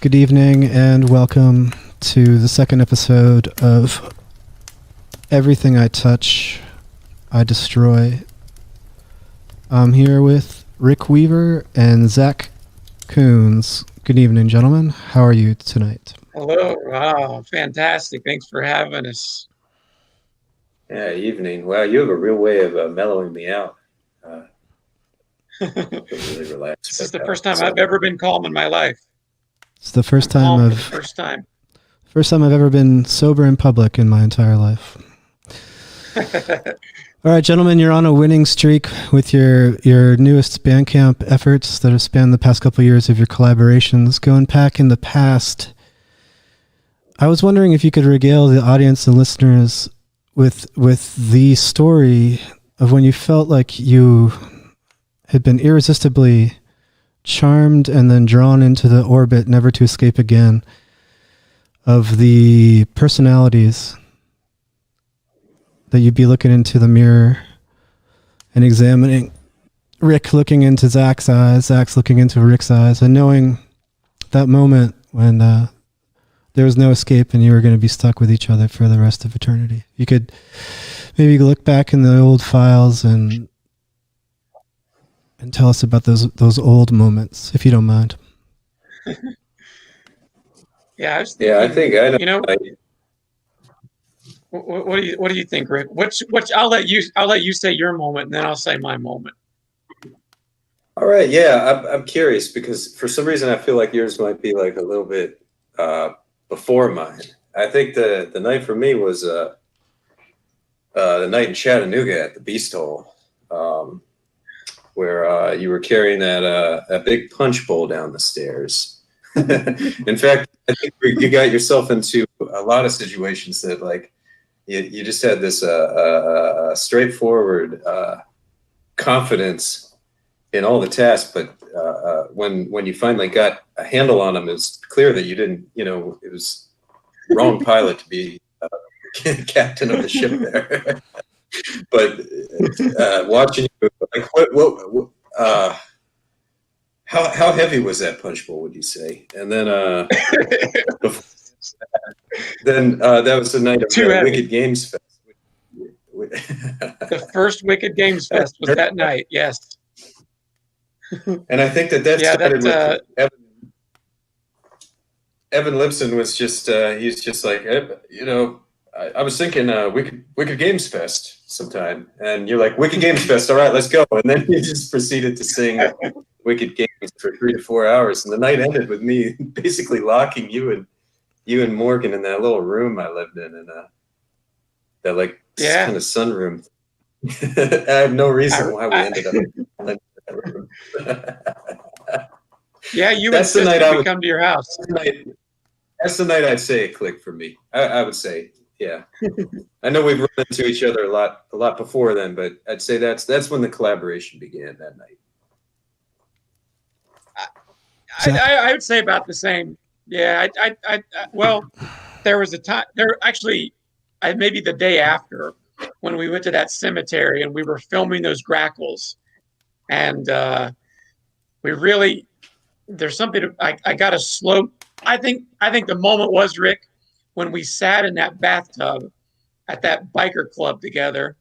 Good evening and welcome to the second episode of Everything I Touch, I Destroy. I'm here with Rick Weaver and Zach Coons. Good evening, gentlemen. How are you tonight? Hello. Wow, fantastic. Thanks for having us. Yeah, evening. Wow, you have a real way of mellowing me out. Really relaxed. This is the first time I've ever been calm in my life. It's the first time First time I've ever been sober in public in my entire life. All right, gentlemen, you're on a winning streak with your newest Bandcamp efforts that have spanned the past couple of years of your collaborations. Going back in the past, I was wondering if you could regale the audience and listeners with the story of when you felt like you had been irresistibly charmed and then drawn into the orbit, never to escape again, of the personalities that you'd be looking into the mirror and examining. Rick looking into Zach's eyes, Zach's looking into Rick's eyes, and knowing that moment when there was no escape and you were going to be stuck with each other for the rest of eternity. You could maybe look back in the old files and tell us about those old moments, if you don't mind. Yeah, I was thinking, I think I know. You know, what do you think, Rick? Which I'll let you say your moment, and then I'll say my moment. All right, yeah, I'm curious because for some reason I feel like yours might be like a little bit before mine. I think the night for me was the night in Chattanooga at the Beast Hole, where you were carrying that big punch bowl down the stairs. In fact, I think you got yourself into a lot of situations that like you just had this straightforward confidence in all the tasks, but when you finally got a handle on them, it's clear that you didn't. It was wrong pilot to be captain of the ship there. But watching you, like, how heavy was that punch bowl, would you say? And then that was the night of the Wicked Games Fest. The first Wicked Games Fest was that night, yes. And I think that started with Evan Lipson was just he's just like, I was thinking Wicked Games Fest sometime, and you're like, Wicked Games Fest, all right, let's go. And then you just proceeded to sing Wicked Games for 3 to 4 hours, and the night ended with me basically locking you and Morgan in that little room I lived in, and that like kind of sunroom. I have no reason why we ended up in that room. Yeah, you insisted we come to your house. That's the night I'd say it clicked for me. I would say. Yeah, I know we've run into each other a lot before then, but I'd say that's when the collaboration began that night. I would say about the same. Yeah, well, there was a time there actually, maybe the day after when we went to that cemetery and we were filming those grackles, and there's something I got a slow. I think the moment was, Rick, when we sat in that bathtub at that biker club together,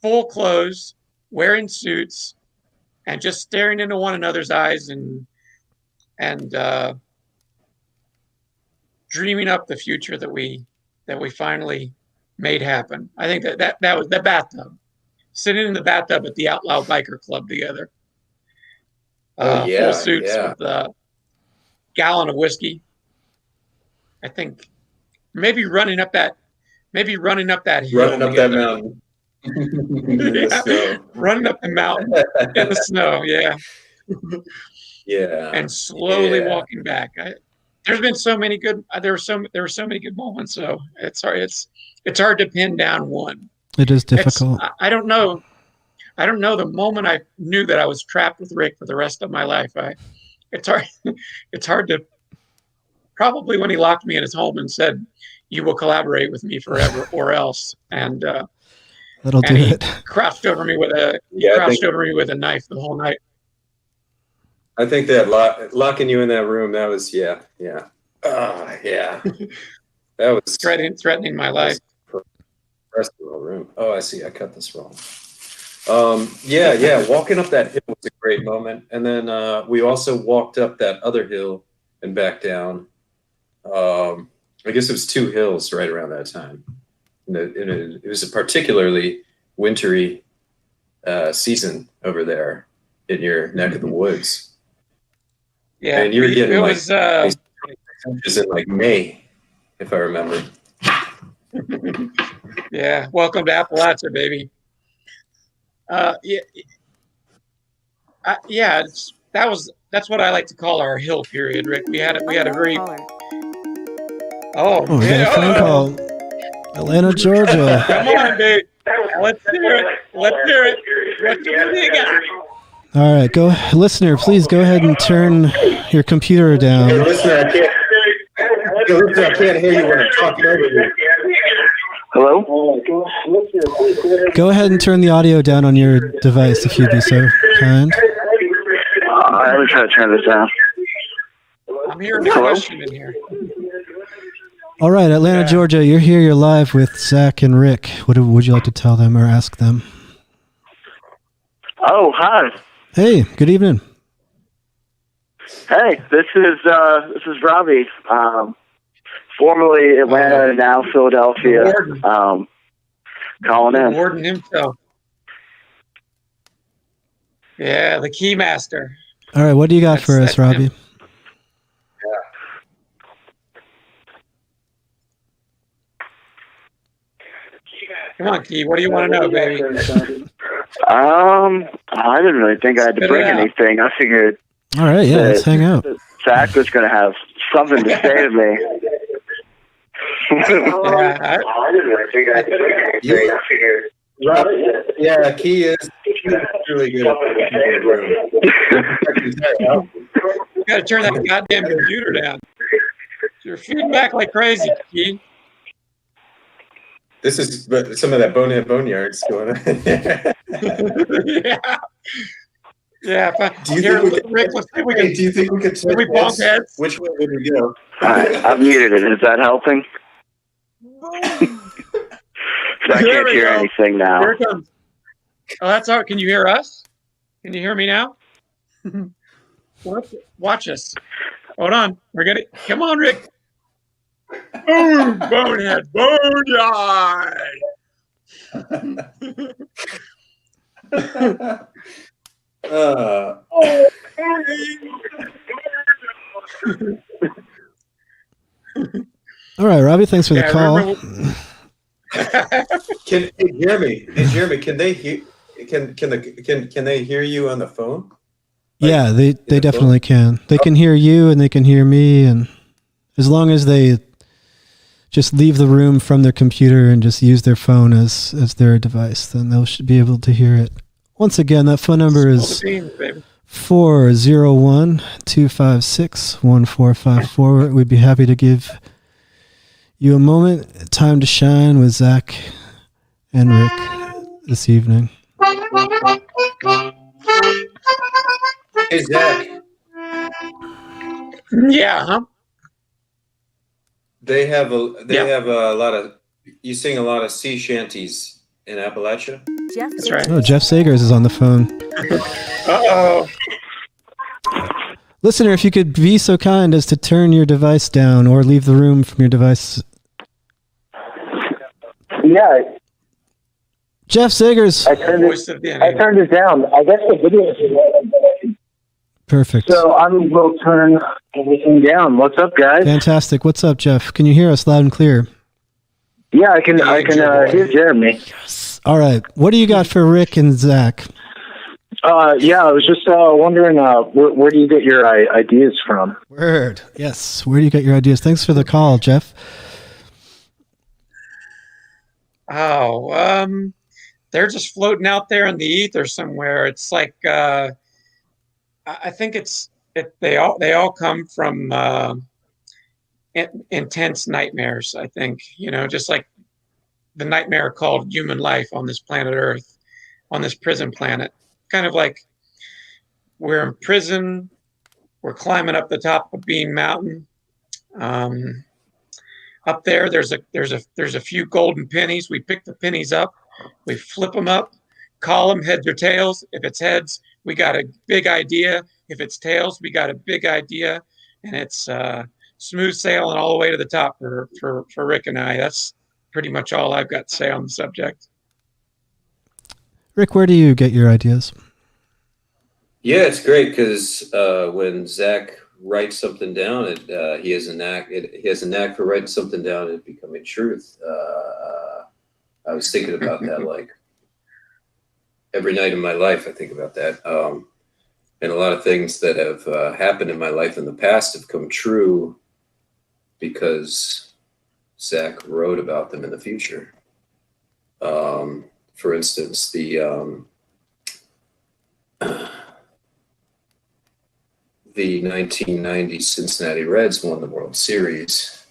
full clothes, wearing suits, and just staring into one another's eyes and dreaming up the future that we finally made happen. I think that was the bathtub, sitting in the bathtub at the Outlaw Biker Club together. Full suits with a gallon of whiskey. I think maybe running up that hill. Running up that mountain. Running up the mountain in the snow. Yeah. Yeah. And slowly walking back. There were so many good moments. So it's hard to pin down one. It is difficult. I don't know the moment I knew that I was trapped with Rick for the rest of my life. It's hard to. Probably when he locked me in his home and said, "You will collaborate with me forever, or else." And that'll do it. Crouched over me with a knife the whole night. I think that locking you in that room, that was, yeah. Yeah. That was threatening my life. Rest of the room. Oh, I see. I cut this wrong. Yeah. Walking up that hill was a great moment. And then we also walked up that other hill and back down. I guess it was 2 hills right around that time. And it was a particularly wintry season over there in your neck of the woods. Yeah, and you were getting it like was 26 inches in like May, if I remember. Yeah, welcome to Appalachia, baby. That's what I like to call our hill period, Rick. We had a very we got a phone call. Atlanta, Georgia. Come on, babe. Let's hear it. What do you got? All right, listener, please go ahead and turn your computer down. Hey, listener, I can't hear you when I'm talking over you. Hello? Go ahead and turn the audio down on your device if you'd be so kind. Let me try to turn this down. I'm hearing a question in here. All right, Atlanta, Georgia, you're here. You're live with Zach and Rick. What would you like to tell them or ask them? Oh, hi. Hey, good evening. Hey, this is Robbie. Formerly Atlanta, now Philadelphia. Calling in. Warden himself. Yeah, the keymaster. All right, what do you got for us, Robbie? Come on, Key. What do you want to know, baby? I didn't really think I had to bring anything. I figured. All right, yeah, let's hang out. Zach was going to have something to say to me. I didn't really think I had to bring anything. I figured. Yeah, Key is really good at the room. You got to turn that goddamn computer down. You're feeding back like crazy, Key. This is some of that bonehead boneyards going on. Yeah. Do you think we could we bonk heads? Which way would we go? I've muted it. Is that helping? I can't hear anything now. Here it comes. Oh, that's all right. Can you hear us? Can you hear me now? Watch us. Hold on. We're gonna come on, Rick. Boom, bonehead, boneyard. All right, Robbie, thanks for the call. Jeremy, can they hear? Can they hear you on the phone? Yeah, they definitely can. They can hear you and they can hear me, and as long as they just leave the room from their computer and just use their phone as their device, then they'll should be able to hear it. Once again, that phone number is 401-256-1454. We'd be happy to give you a moment, time to shine with Zach and Rick this evening. Hey, Zach. Yeah, huh? They have a lot of. You sing a lot of sea shanties in Appalachia. That's right. Oh, Jeff Sagers is on the phone. Uh-oh. Listener, if you could be so kind as to turn your device down or leave the room from your device. Yeah. Jeff Sagers. I turned it down. I guess the video is. Perfect. So I will turn everything down. What's up, guys? Fantastic. What's up, Jeff? Can you hear us loud and clear? Yeah, I can hear Jeremy. Yes. All right. What do you got for Rick and Zach? Yeah, I was just wondering, where do you get your ideas from? Word. Yes. Where do you get your ideas? Thanks for the call, Jeff. Oh, they're just floating out there in the ether somewhere. It's like, I think they all come from intense nightmares. I think, just like the nightmare called human life on this planet Earth, on this prison planet. Kind of like we're in prison we're climbing up the top of Bean Mountain. Up there, there's a few golden pennies. We pick the pennies up, we flip them up, call them heads or tails. If it's heads, we got a big idea. If it's tails, we got a big idea, and it's smooth sailing all the way to the top for Rick and I. That's pretty much all I've got to say on the subject. Rick, where do you get your ideas? Yeah, it's great because when Zach writes something down, he has a knack for writing something down and it becoming truth. I was thinking about that like every night in my life. I think about that, and a lot of things that have happened in my life in the past have come true because Zach wrote about them in the future. For instance, the 1990 Cincinnati Reds won the World Series.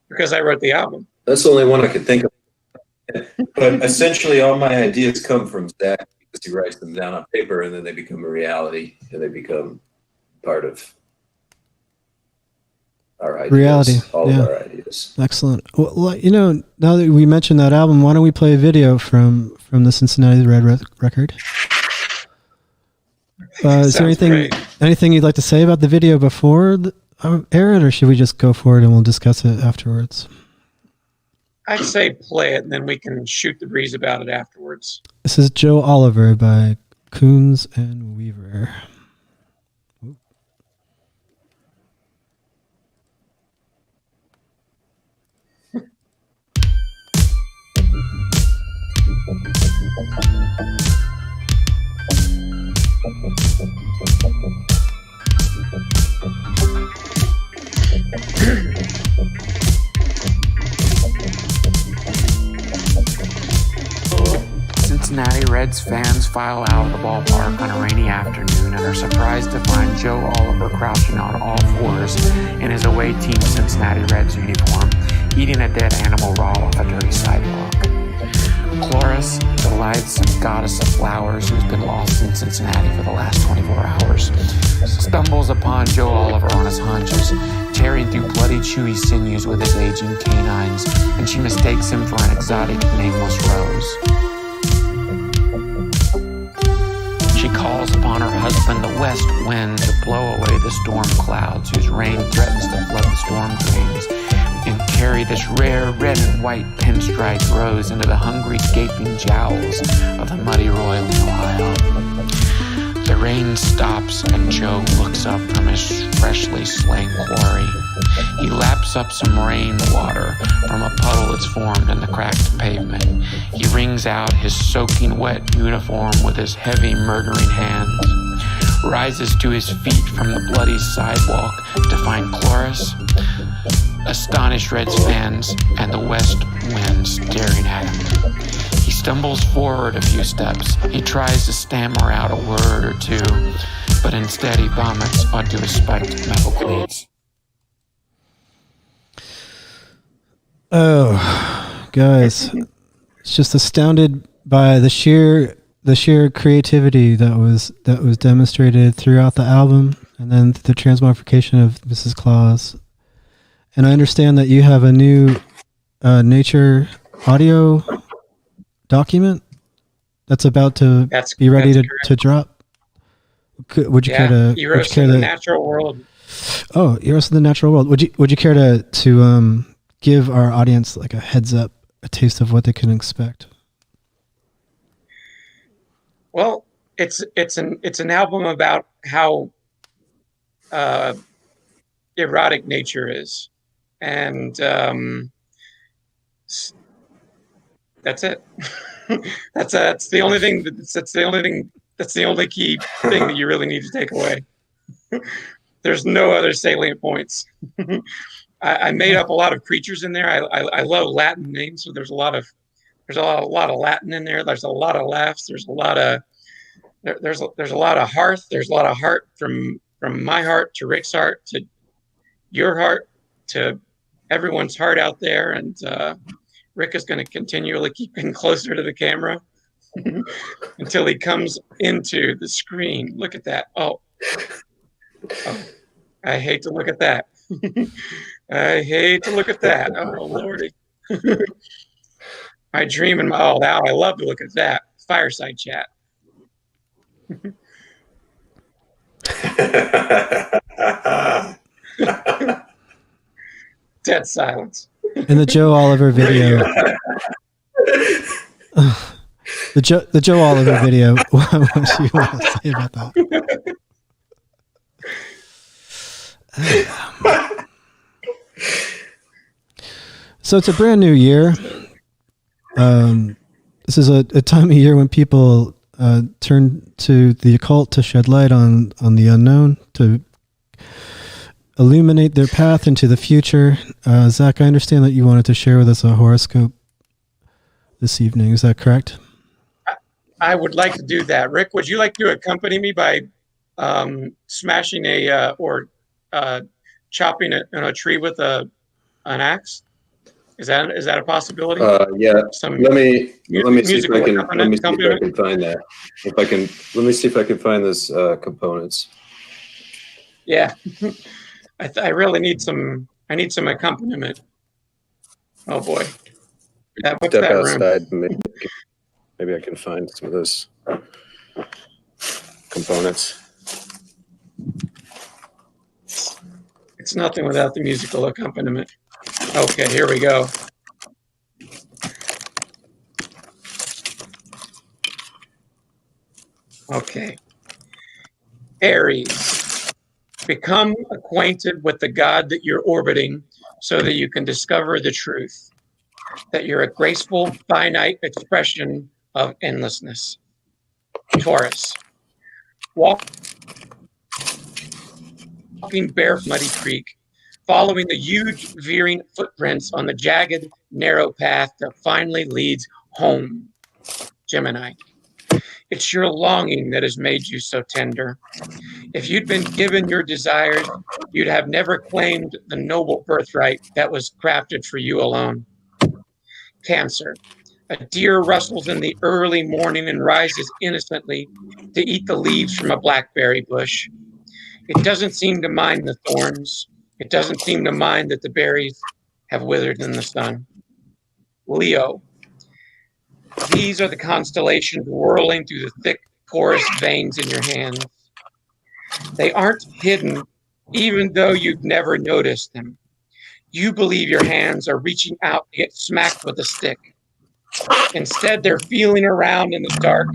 Because I wrote the album. That's the only one I could think of. But essentially all my ideas come from Zach because he writes them down on paper and then they become a reality and they become part of our ideas, reality. All of our ideas. Excellent. Well, now that we mentioned that album, why don't we play a video from the Cincinnati Red record? Is there anything you'd like to say about the video before air it, or should we just go for it and we'll discuss it afterwards? I'd say play it and then we can shoot the breeze about it afterwards. This is Joe Oliver by Coons and Weaver. Cincinnati Reds fans file out of the ballpark on a rainy afternoon and are surprised to find Joe Oliver crouching on all fours in his away team Cincinnati Reds uniform, eating a dead animal raw off a dirty sidewalk. Chloris, the lightsome goddess of flowers who's been lost in Cincinnati for the last 24 hours, stumbles upon Joe Oliver on his haunches, tearing through bloody chewy sinews with his aging canines, and she mistakes him for an exotic nameless rose. She calls upon her husband, the west wind, to blow away the storm clouds whose rain threatens to flood the storm drains and carry this rare red and white pinstripe rose into the hungry, gaping jowls of the muddy Royal in Ohio. The rain stops and Joe looks up from his freshly slain quarry. He laps up some rainwater from a puddle that's formed in the cracked pavement. He wrings out his soaking wet uniform with his heavy murdering hands, rises to his feet from the bloody sidewalk to find Chloris, astonished Reds fans, and the west wind staring at him. He stumbles forward a few steps. He tries to stammer out a word or two, but instead he vomits onto his spiked metal cleats. Oh, guys, it's just astounded by the sheer creativity that was demonstrated throughout the album, and then the transmogrification of Mrs. Claus. And I understand that you have a new nature audio document that's about to be ready to drop. Would you care to? Eros in the Natural World. Oh, Eros in the Natural World. Would you care to give our audience like a heads up, a taste of what they can expect? Well, it's an album about how erotic nature is, and that's it. That's the only thing. That's the only key thing that you really need to take away. There's no other salient points. I made up a lot of creatures in there. I love Latin names, so there's a lot of Latin in there. There's a lot of laughs. There's a lot of hearth. There's a lot of heart from my heart to Rick's heart to your heart to everyone's heart out there, and Rick is going to continually keep getting closer to the camera until he comes into the screen. Look at that. Oh, I hate to look at that. I hate to look at that. Oh, Lordy. I dream in my, oh, now I love to look at that. Fireside chat. Dead silence. In the Joe Oliver video. The Joe Oliver video. What do you want to say about that? So it's a brand new year. This is a time of year when people turn to the occult to shed light on the unknown, to illuminate their path into the future. Zach, I understand that you wanted to share with us a horoscope this evening. Is that correct? I would like to do that. Rick, would you like to accompany me by smashing or chopping a tree with an axe? Is that a possibility? Yeah. Let me see if I can find that. Let me see if I can find those components. Yeah. I really need some. I need some accompaniment. Oh boy. What's Step that outside. room? Maybe I can find some of those components. It's nothing without the musical accompaniment. Okay, here we go. Okay. Aries, become acquainted with the God that you're orbiting so that you can discover the truth, that you're a graceful, finite expression of endlessness. Taurus, walking barefoot muddy creek, following the huge veering footprints on the jagged, narrow path that finally leads home. Gemini, it's your longing that has made you so tender. If you'd been given your desires, you'd have never claimed the noble birthright that was crafted for you alone. Cancer, a deer rustles in the early morning and rises innocently to eat the leaves from a blackberry bush. It doesn't seem to mind the thorns. It doesn't seem to mind that the berries have withered in the sun. Leo, these are the constellations whirling through the thick, porous veins in your hands. They aren't hidden, even though you've never noticed them. You believe your hands are reaching out to get smacked with a stick. Instead, they're feeling around in the dark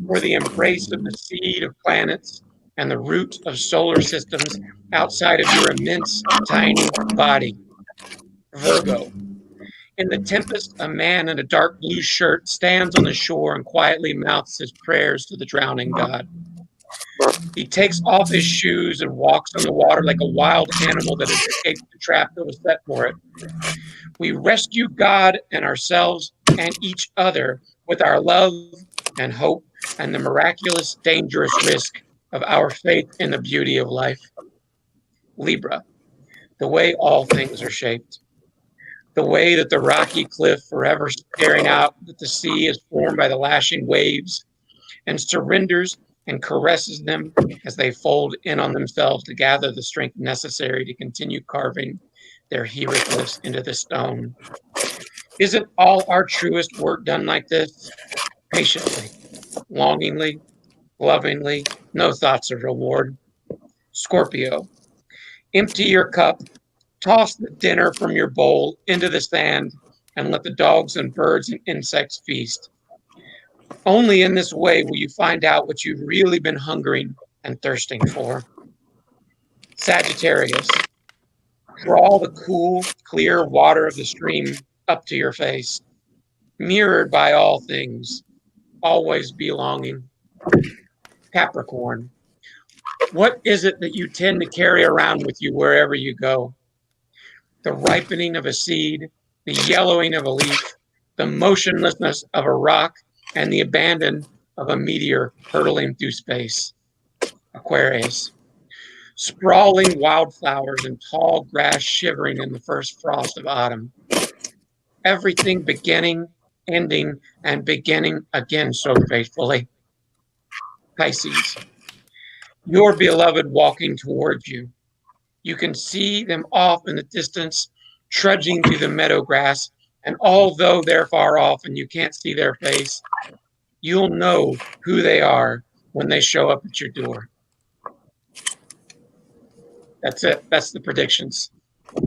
for the embrace of the seed of planets and the root of solar systems outside of your immense, tiny body. Virgo, in the tempest, a man in a dark blue shirt stands on the shore and quietly mouths his prayers to the drowning God. He takes off his shoes and walks on the water like a wild animal that has escaped the trap that was set for it. We rescue God and ourselves and each other with our love and hope and the miraculous, dangerous risk of our faith in the beauty of life. Libra, the way all things are shaped. The way that the rocky cliff forever staring out that the sea is formed by the lashing waves and surrenders and caresses them as they fold in on themselves to gather the strength necessary to continue carving their hieroglyphs into the stone. Isn't all our truest work done like this? Patiently, longingly, lovingly, no thoughts of reward. Scorpio, empty your cup, toss the dinner from your bowl into the sand, and let the dogs and birds and insects feast. Only in this way will you find out what you've really been hungering and thirsting for. Sagittarius, draw the cool, clear water of the stream up to your face, mirrored by all things, always belonging. Capricorn, what is it that you tend to carry around with you wherever you go? The ripening of a seed, the yellowing of a leaf, the motionlessness of a rock, and the abandon of a meteor hurtling through space. Aquarius, sprawling wildflowers and tall grass shivering in the first frost of autumn. everything beginning, ending, and beginning again so faithfully. Pisces, your beloved walking towards you. You can see them off in the distance, trudging through the meadow grass, and although they're far off and you can't see their face, you'll know who they are when they show up at your door. That's it. That's the predictions.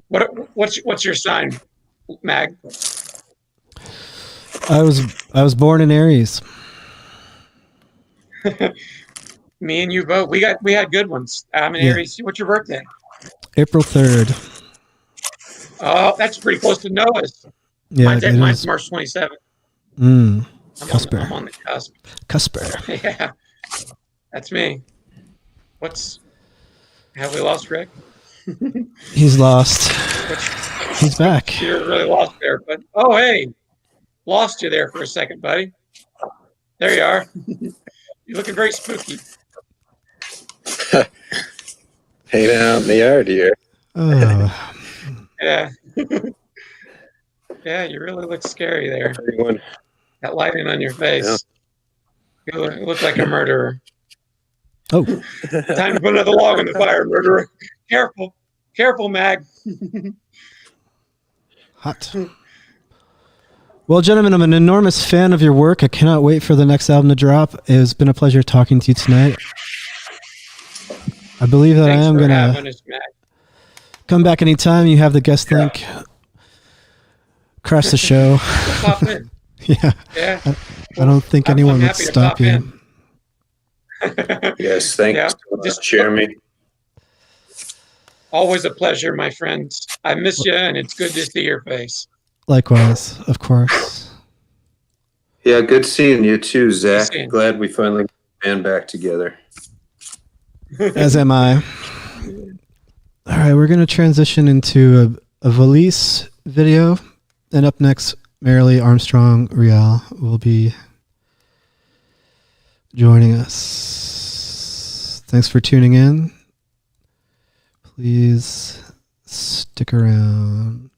What's your sign, Mag? I was born in Aries. Me and you both. We had good ones. I'm in Aries. What's your birthday? April 3rd. Oh, that's pretty close to Noah's. Yeah, mine's March 27th. Cusper. I'm on the cusp. Cusper. Yeah, that's me. Have we lost Rick? He's lost. He's back. You're really lost there, but hey, lost you there for a second, buddy. There you are. You're looking very spooky. Hanging out in the yard here. Oh. Yeah. Yeah, you really look scary there. Everyone. That lighting on your face. Yeah. You look like a murderer. Oh. Time to put another log on the fire, murderer. Careful, Mag. Hot. Well, gentlemen, I'm an enormous fan of your work. I cannot wait for the next album to drop. It has been a pleasure talking to you tonight. I believe that Thanks I am going to come back anytime. You have the guest link. Crash the show. Pop in. Yeah. I don't think anyone would stop you. Yes, thanks so much, Jeremy. Always a pleasure, my friends. I miss you, and it's good to see your face. Likewise, of course. Yeah, good seeing you too, Zach. Glad we finally got the band back together. As am I. All right, we're going to transition into a Valise video. And up next, Merrily Armstrong Real will be joining us. Thanks for tuning in. Please stick around.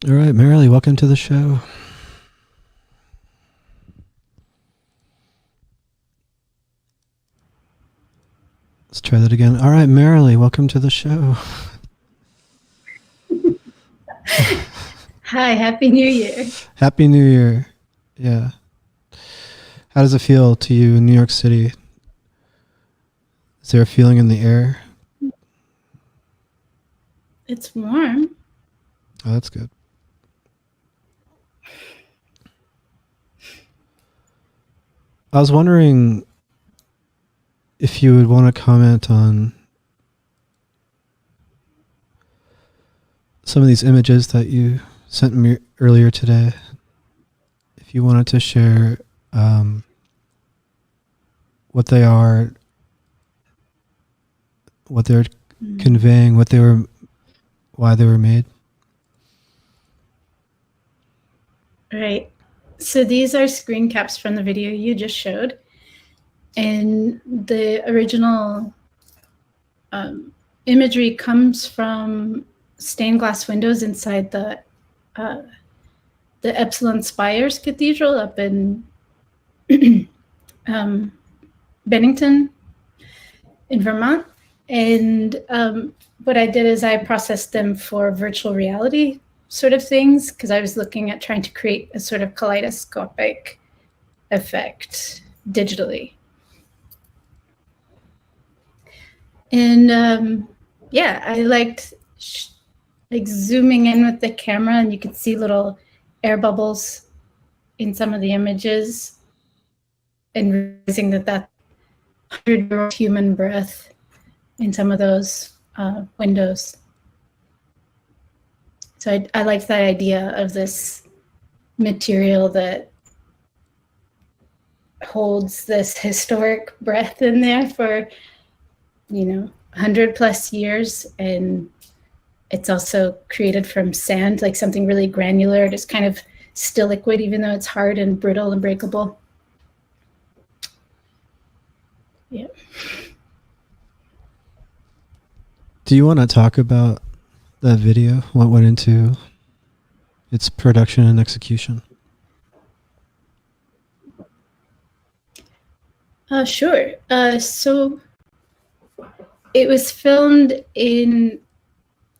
All right, Merrily, welcome to the show. Let's try that again. All right, Merrily, welcome to the show. Hi, Happy New Year. Happy New Year. Yeah. How does it feel to you in New York City? Is there a feeling in the air? It's warm. Oh, that's good. I was wondering if you would want to comment on some of these images that you sent me earlier today. If you wanted to share what they are, what they're conveying, why they were made. Right. So these are screen caps from the video you just showed. And the original imagery comes from stained glass windows inside the Epsilon Spires Cathedral up in Bennington in Vermont. And what I did is I processed them for virtual reality sort of things, because I was looking at trying to create a sort of kaleidoscopic effect digitally. And yeah, I liked like zooming in with the camera, and you could see little air bubbles in some of the images, and realizing that that's 100-year-old human breath in some of those windows. So I liked that idea of this material that holds this historic breath in there for, 100+ years. And it's also created from sand, like something really granular. It's kind of still liquid, even though it's hard and brittle and breakable. Yeah. Do you want to talk about that video? What went into its production and execution? Sure. So it was filmed in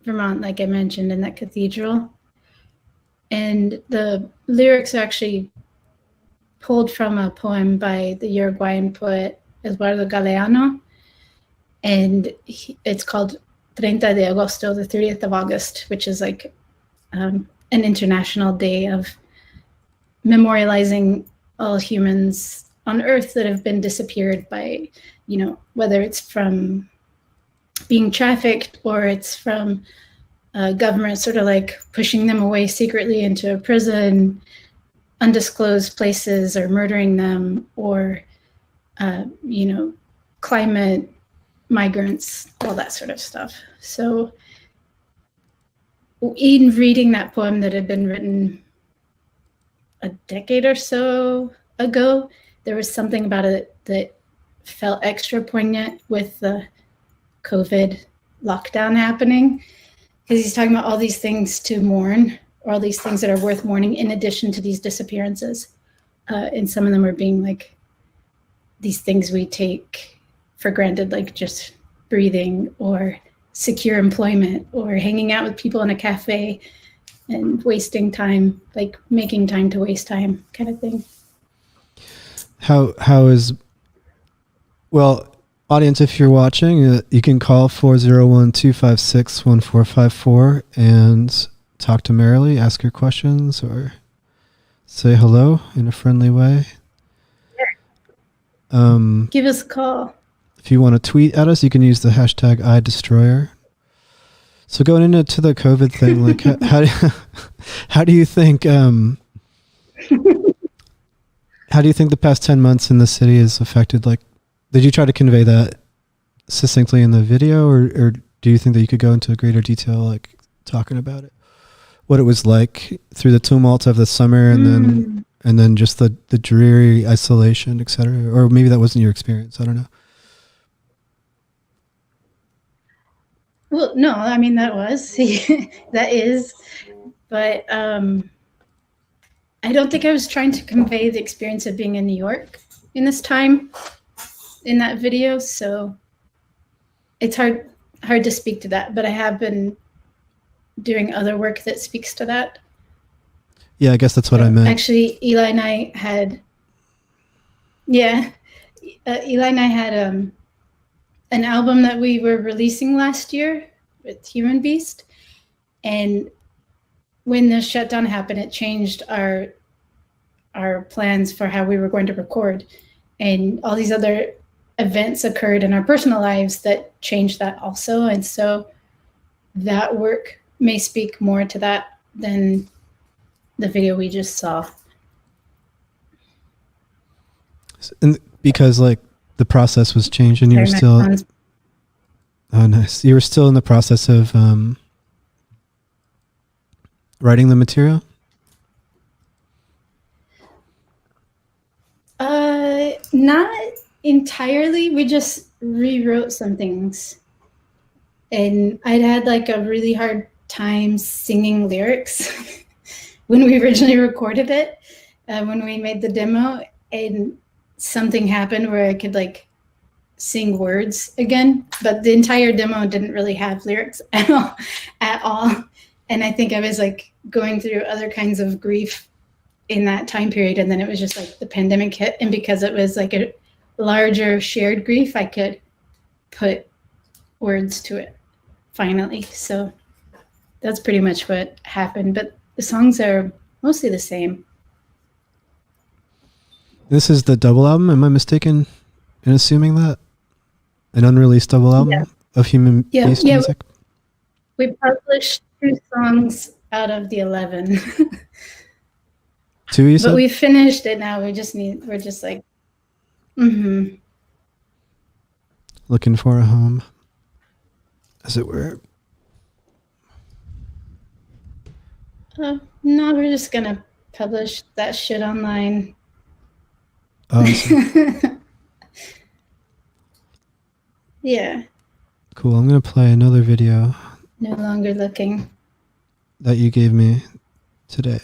Vermont, like I mentioned, in that cathedral. And the lyrics are actually pulled from a poem by the Uruguayan poet Eduardo Galeano. And it's called 30 de Agosto, the 30th of August, which is like an international day of memorializing all humans on Earth that have been disappeared by, whether it's from being trafficked or it's from government sort of like pushing them away secretly into a prison, undisclosed places, or murdering them, or, climate migrants, all that sort of stuff. So in reading that poem that had been written a decade or so ago, there was something about it that felt extra poignant with the COVID lockdown happening, because he's talking about all these things to mourn, or all these things that are worth mourning in addition to these disappearances. And some of them are being like these things we take for granted, like just breathing or secure employment or hanging out with people in a cafe and wasting time, like making time to waste time kind of thing. How is, well, audience, if you're watching, you can call 401-256-1454 and talk to Merrily, ask your questions, or say hello in a friendly way. Give us a call. If you want to tweet at us, you can use the hashtag #iDestroyer. So going into the COVID thing, like how do you think how do you think the past 10 months in the city is affected? Like, did you try to convey that succinctly in the video, or do you think that you could go into greater detail, like talking about it, what it was like through the tumult of the summer, and then just the dreary isolation, etc.? Or maybe that wasn't your experience. I don't know. Well, no, I mean, that was, that is, But I don't think I was trying to convey the experience of being in New York in this time in that video. So it's hard to speak to that, but I have been doing other work that speaks to that. Yeah, I guess that's what I meant. Actually, Eli and I had an album that we were releasing last year with Human Beast. And when the shutdown happened, it changed our plans for how we were going to record. And all these other events occurred in our personal lives that changed that also. And so that work may speak more to that than the video we just saw. And because like the process was changed and you were still, oh nice, you were still in the process of writing the material? Not entirely. We just rewrote some things. And I'd had like a really hard time singing lyrics when we originally recorded it, when we made the demo, and something happened where I could like sing words again, but the entire demo didn't really have lyrics at all. And I think I was like going through other kinds of grief in that time period. And then it was just like the pandemic hit. And because it was like a larger shared grief, I could put words to it finally. So that's pretty much what happened. But the songs are mostly the same. This is the double album. Am I mistaken in assuming that? An unreleased double album of Human Beast music? We published 2 songs out of the 11. 2, you said? But we finished it now. We're just like, looking for a home, as it were. No, we're just going to publish that shit online. Awesome. Yeah. Cool. I'm going to play another video. No longer looking. That you gave me today.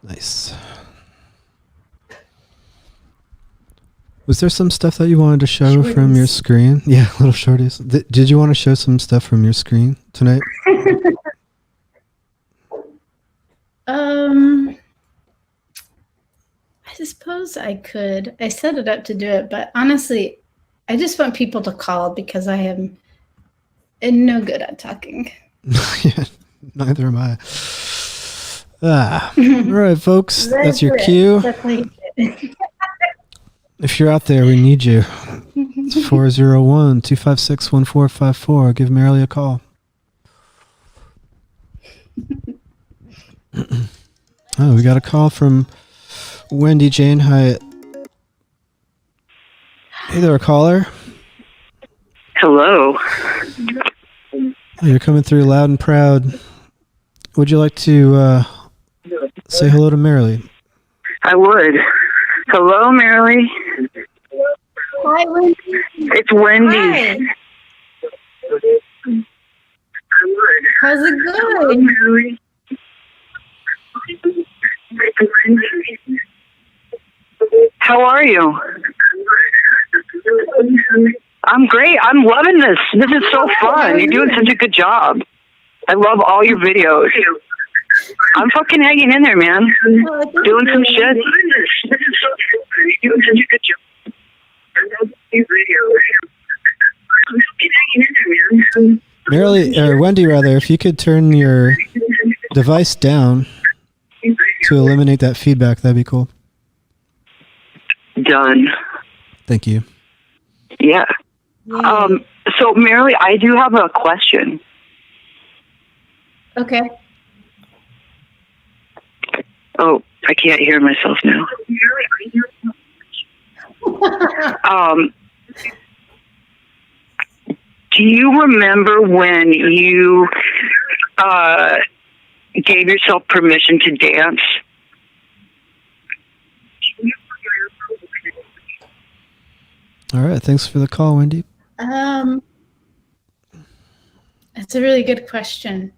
Nice. Was there some stuff that you wanted to show from your screen? Yeah, little shorties. Did you want to show some stuff from your screen tonight? I suppose I could. I set it up to do it, but honestly, I just want people to call because I am no good at talking. Yeah, neither am I. All right, folks, that's your cue. If you're out there, we need you. It's 401-256-1454. Give Merrily a call. Oh, we got a call from Wendy Jane Hyatt. Hey there, caller. Hello. Oh, you're coming through loud and proud. Would you like to say hello to Merrily? I would. Hello, Merrily. Hi, Wendy. It's Wendy. Hi. How's it Hello, going? Merrily. It's Wendy. How are you? I'm great. I'm loving this. This is so fun. You're doing such a good job. I love all your videos. I'm fucking hanging in there, man. Doing some shit. You're doing such a good job. I love your videos. I'm fucking hanging in there, man. Merrily, or Wendy rather, if you could turn your device down to eliminate that feedback, that'd be cool. Done. Thank you. Yeah. So, Merrily, I do have a question. Okay. Oh, I can't hear myself now. Do you remember when you gave yourself permission to dance? All right. Thanks for the call, Wendy. That's a really good question.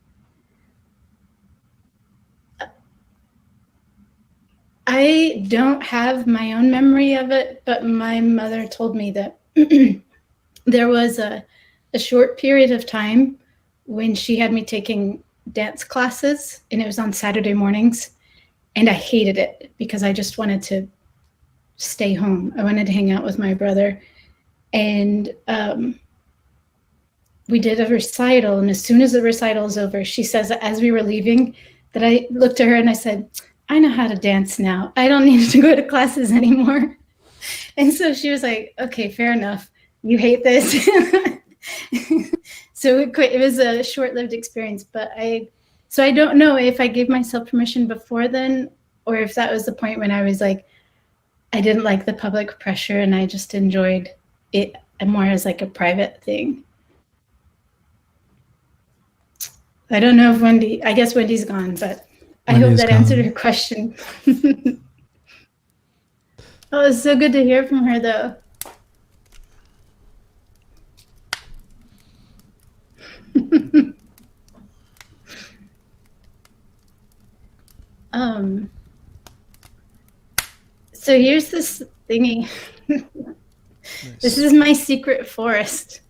I don't have my own memory of it, but my mother told me that there was a short period of time when she had me taking dance classes, and it was on Saturday mornings, and I hated it because I just wanted to stay home. I wanted to hang out with my brother, and we did a recital, and as soon as the recital was over, she says that as we were leaving, that I looked at her and I said, I know how to dance now. I don't need to go to classes anymore. And so she was like, okay, fair enough. You hate this. So it was a short-lived experience, but I don't know if I gave myself permission before then, or if that was the point when I was like, I didn't like the public pressure and I just enjoyed it more as like a private thing. I don't know if I guess Wendy's gone, but I hope that answered her question. Oh, it's so good to hear from her, though. So here's this thingy. Nice. This is my secret forest.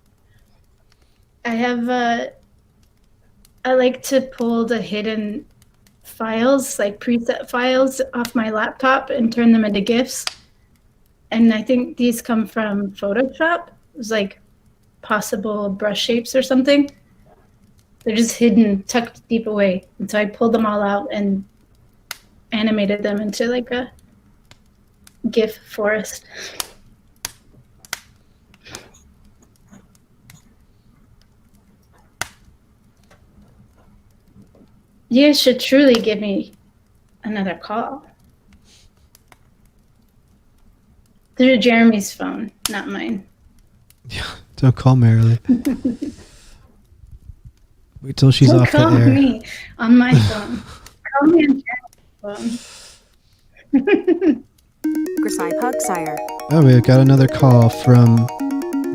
I like to pull the hidden files, like preset files, off my laptop and turn them into GIFs. And I think these come from Photoshop. It's like possible brush shapes or something. They're just hidden, tucked deep away. And so I pulled them all out and animated them into like a GIF forest. You guys should truly give me another call. Through Jeremy's phone, not mine. Yeah, don't call Merrily. Wait till she's off the air. Don't call me on my phone. Call me on Jeremy's phone. Grisai Pugsire. Oh, we've got another call from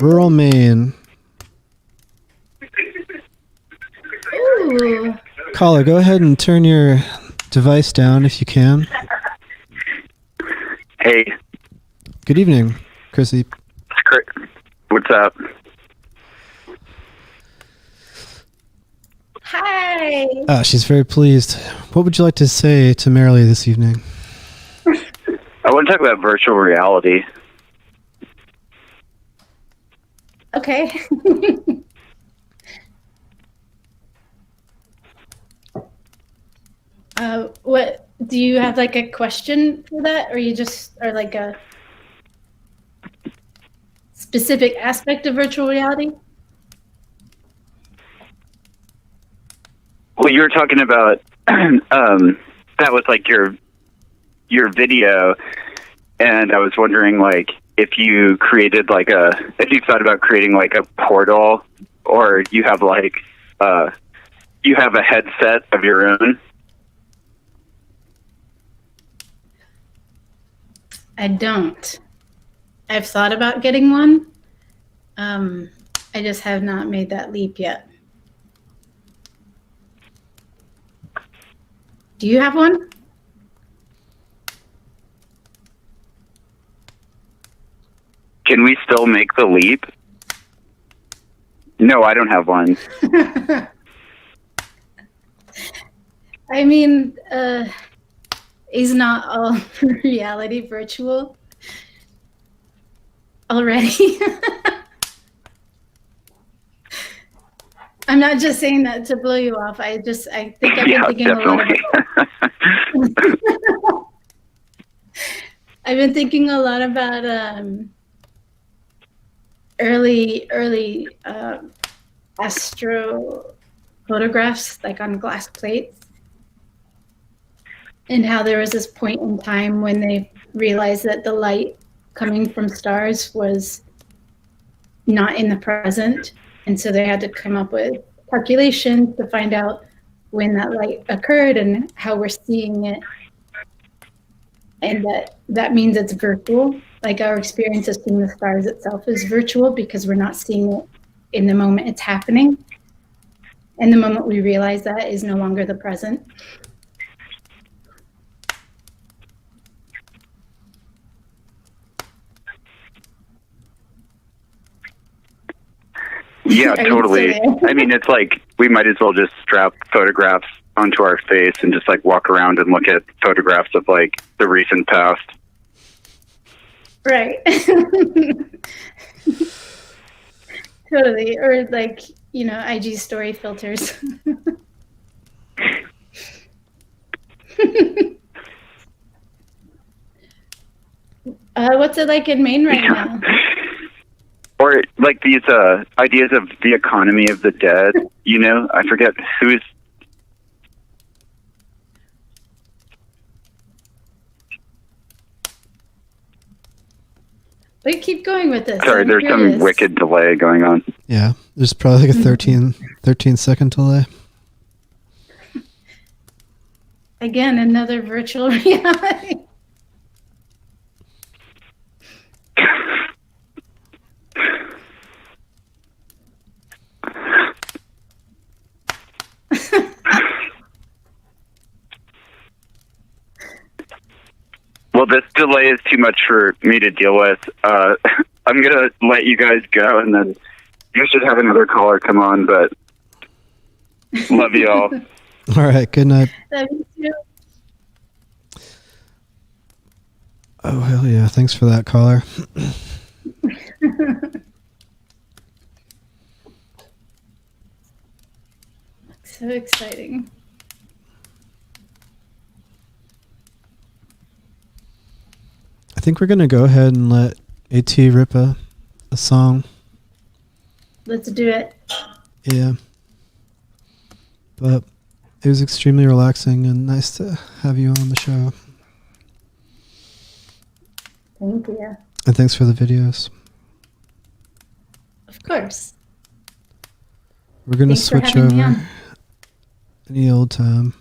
rural Maine. Ooh. Caller, go ahead and turn your device down if you can. Hey. Good evening, Chrissy. What's up? Hi. She's very pleased. What would you like to say to Merrily this evening? I want to talk about virtual reality. Okay. What do you have, like a question for that, or you just are like a specific aspect of virtual reality? Well, you were talking about that was like your video, and I was wondering like if you created like if you thought about creating like a portal, or you have like you have a headset of your own. I don't. I've thought about getting one. I just have not made that leap yet. Do you have one? Can we still make the leap? No, I don't have one. I mean, is not all reality virtual already? I'm not just saying that to blow you off. I think I've been thinking definitely. I've been thinking a lot about early astro photographs, like on glass plates, and how there was this point in time when they realized that the light coming from stars was not in the present, and so they had to come up with calculations to find out when that light occurred and how we're seeing it, and that means it's virtual. Like our experience of seeing the stars itself is virtual because we're not seeing it in the moment it's happening. And the moment we realize that is no longer the present. Yeah, totally. I mean, it's like we might as well just strap photographs onto our face and just like walk around and look at photographs of like the recent past. Right. Totally. Or like, IG story filters. What's it like in Maine right now? Or like these ideas of the economy of the dead, I forget who's. But keep going with this. Sorry, there's some wicked delay going on. Yeah, there's probably like a 13 second delay. Again, another virtual reality. Well, this delay is too much for me to deal with. I'm going to let you guys go, and then you should have another caller come on, but love you all. All right, good night. Love you too. Oh, hell yeah. Thanks for that, caller. So exciting. I think we're going to go ahead and let AT rip a song. Let's do it. Yeah. But it was extremely relaxing and nice to have you on the show. Thank you. And thanks for the videos. Of course. We're going to switch over any old time.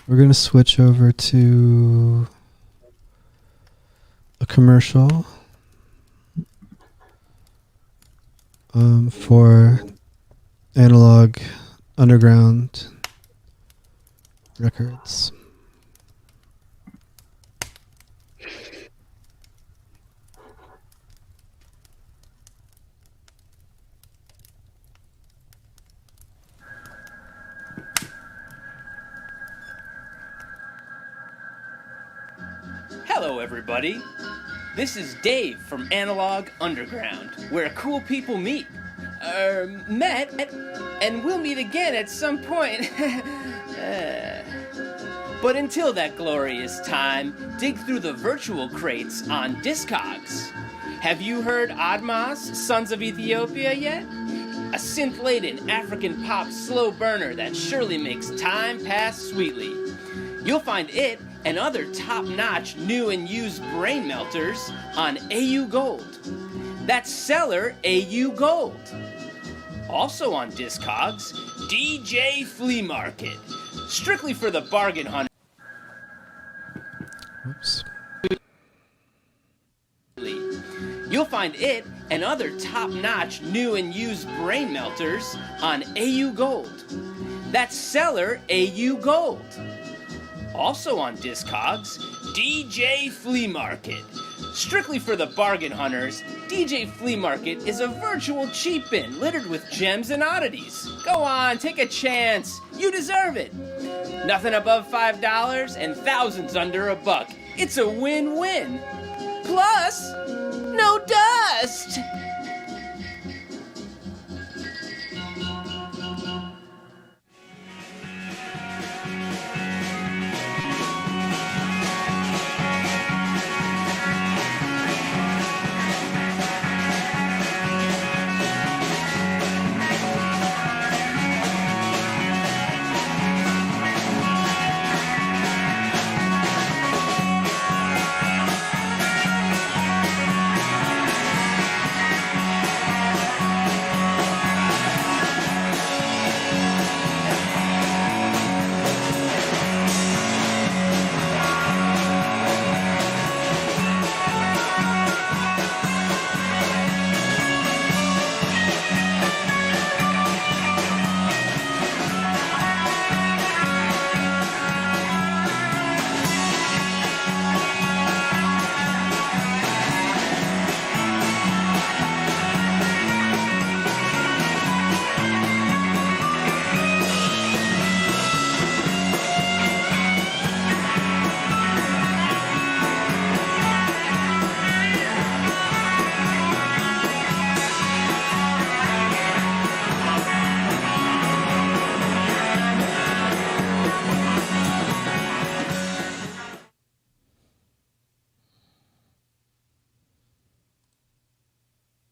We're going to switch over to a commercial for Analog Underground Records. Hello, everybody. This is Dave from Analog Underground, where cool people met, and we'll meet again at some point. But until that glorious time, dig through the virtual crates on Discogs. Have you heard Admas, Sons of Ethiopia yet? A synth-laden African pop slow burner that surely makes time pass sweetly. You'll find it and other top-notch new and used brain melters on AU Gold. That's seller AU Gold. Also on Discogs, DJ Flea Market. Strictly for the bargain hunter. Oops. You'll find it and other top-notch new and used brain melters on AU Gold. That's seller AU Gold. Also on Discogs, DJ Flea Market. Strictly for the bargain hunters, DJ Flea Market is a virtual cheap bin littered with gems and oddities. Go on, take a chance. You deserve it. Nothing above $5 and thousands under $1. It's a win-win. Plus, no dust.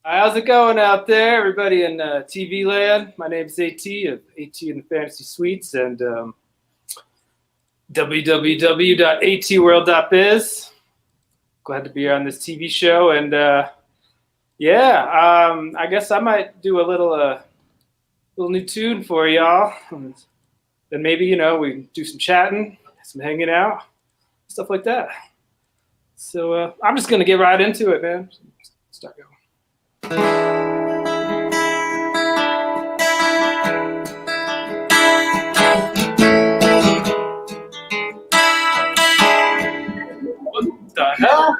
How's it going out there, everybody in TV land? My name is AT of AT and the Fantasy Suites and www.atworld.biz. Glad to be here on this TV show, and I guess I might do a little new tune for y'all. And then maybe we do some chatting, some hanging out, stuff like that. So I'm just gonna get right into it, man. Start going. What the hell?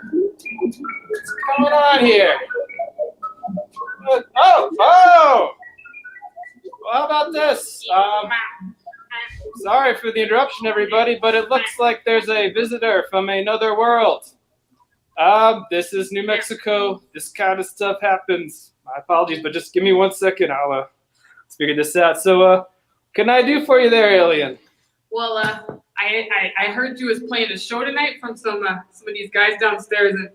What's going on here? Oh! Well, how about this? Sorry for the interruption, everybody, but it looks like there's a visitor from another world. This is New Mexico. This kind of stuff happens. My apologies, but just give me 1 second. I'll figure this out. So, what can I do for you there, alien? Well, I heard you was playing a show tonight from some of these guys downstairs, and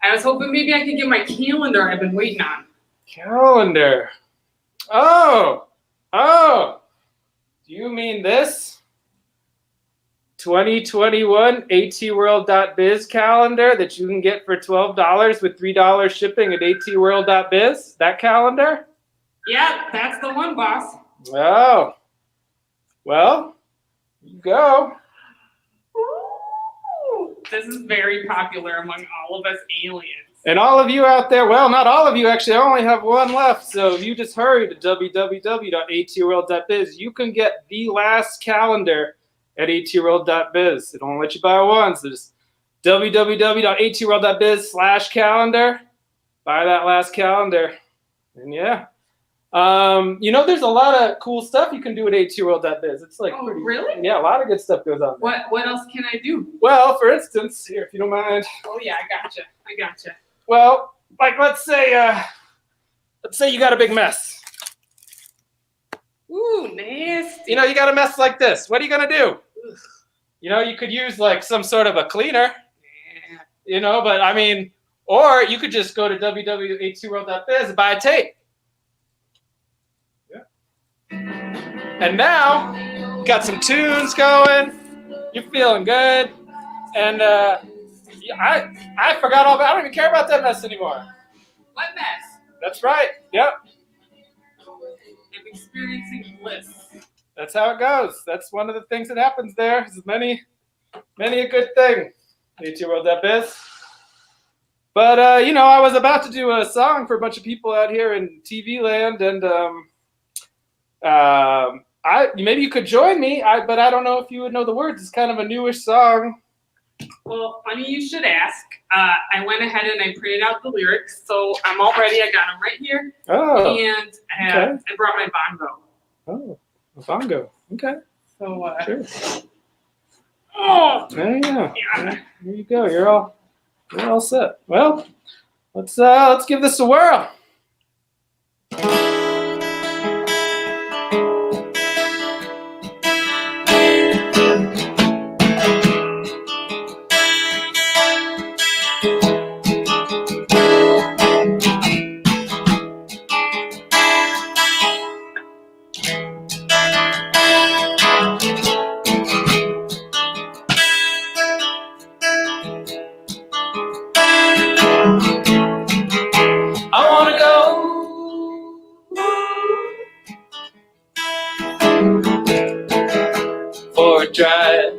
I was hoping maybe I could get my calendar I've been waiting on. Calendar? Oh! Do you mean this? 2021 atworld.biz calendar that you can get for $12 with $3 shipping at atworld.biz? That calendar? Yeah, that's the one, boss. Oh. Well, you go. Ooh, this is very popular among all of us aliens. And all of you out there, well, not all of you, actually, I only have one left. So if you just hurry to www.atworld.biz, you can get the last calendar at atworld.biz. It won't let you buy one, so just www.atworld.biz/calendar. Buy that last calendar. And yeah. There's a lot of cool stuff you can do at atworld.biz. It's like really? Yeah, a lot of good stuff goes on there. What else can I do? Well, for instance, here, if you don't mind. Oh yeah, I gotcha. Well, like let's say you got a big mess. Ooh, nasty. You got a mess like this. What are you gonna do? You could use like some sort of a cleaner. Yeah. But I mean, or you could just go to www.atworld.biz and buy a tape. Yeah. And now, you got some tunes going. You're feeling good. And I forgot all about. I don't even care about that mess anymore. What mess? That's right. Yep. I'm experiencing bliss. That's how it goes. That's one of the things that happens there. There's many a good thing. atworld.biz. But I was about to do a song for a bunch of people out here in TV land, and maybe you could join me. But I don't know if you would know the words. It's kind of a newish song. Well, funny you should ask. I went ahead and I printed out the lyrics, so I'm all ready. I got them right here. Oh. And Okay. I brought my bongo. Oh, a bongo. Okay. So, Sure. Oh. There you go. There you go. You're all set. Well, let's give this a whirl. I wanna go for a drive.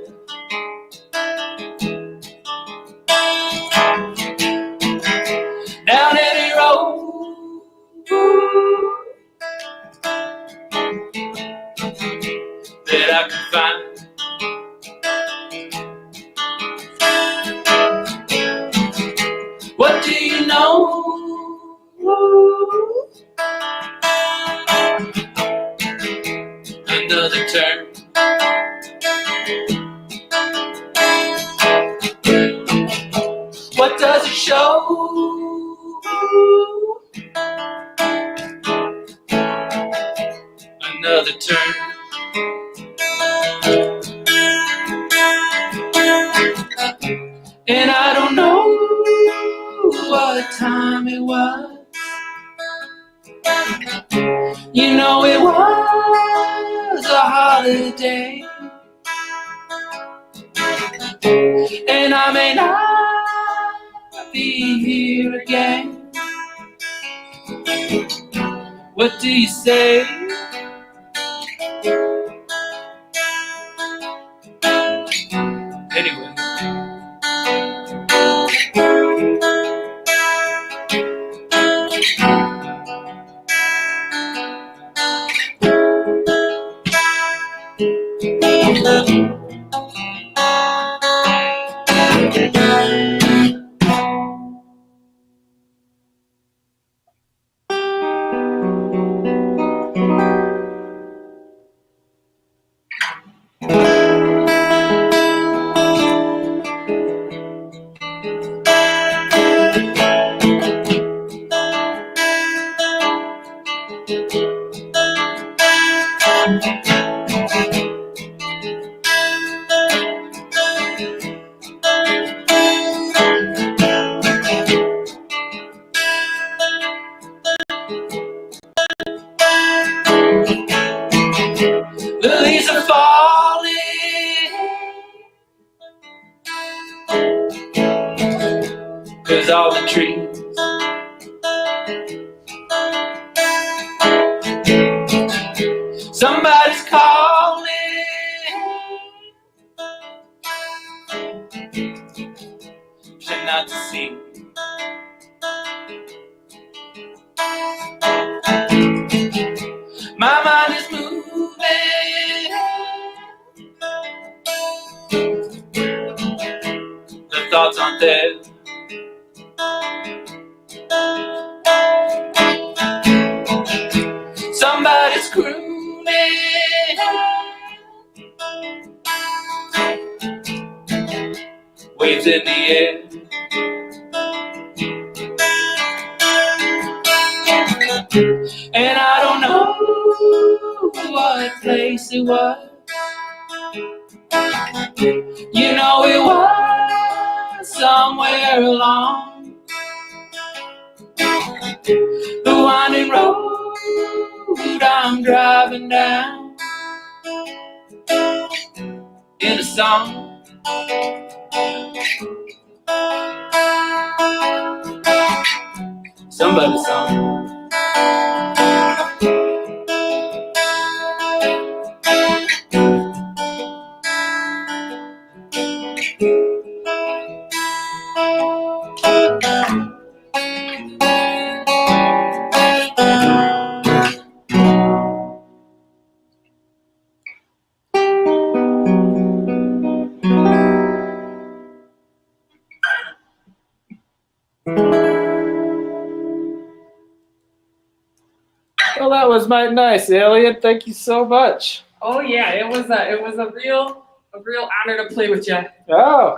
Down any road that I can find. What do you know? Another turn. What does it show? Another turn. And I don't know what time it was. You know it was a holiday. And I may not be here again. What do you say? Anyway. The leaves are falling. Cause all the trees somebody's calling. Try not to see. My mind is moving. The thoughts aren't there. Somebody's grooving. Waves in the air. And I don't know what place it was. You know it was somewhere along the winding road I'm driving down in a song. Somebody's song. was mighty nice, Alien. Thank you so much. Oh yeah, it was a real honor to play with you. Oh.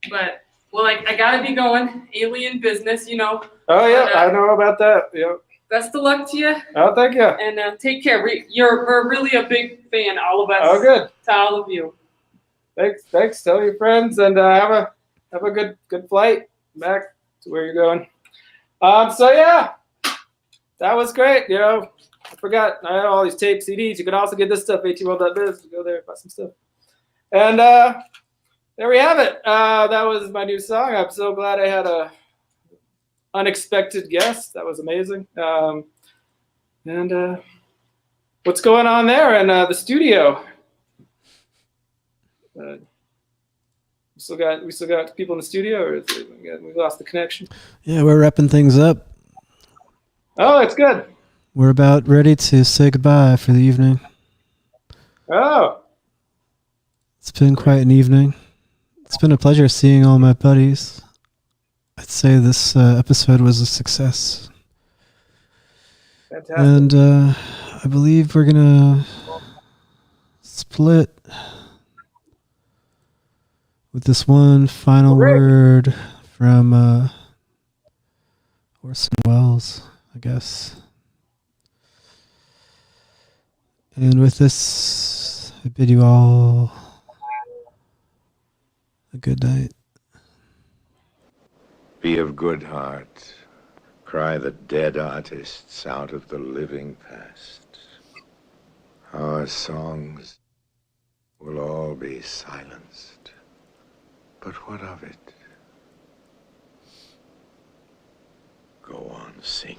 But well, I gotta be going. Alien business, you know. Oh yeah, I know about that. Yep. Best of luck to you. Oh, thank you. And take care. We're really a big fan, all of us. Oh, good. To all of you. Thanks. Tell your friends, and have a good flight back to where you're going. So yeah, that was great. You know, I forgot I had all these tape CDs. You can also get this stuff atworld.biz. Go there, buy some stuff. And there we have it. That was my new song. I'm so glad I had a unexpected guest. That was amazing. And what's going on there in the studio? We still got people in the studio, or is it, we lost the connection? Yeah, we're wrapping things up. Oh, it's good. We're about ready to say goodbye for the evening. Oh. It's been quite an evening. It's been a pleasure seeing all my buddies. I'd say this episode was a success. Fantastic. And I believe we're going to split with this one final word from Orson Welles, I guess. And with this, I bid you all a good night. Be of good heart. Cry the dead artists out of the living past. Our songs will all be silenced. But what of it? Go on singing.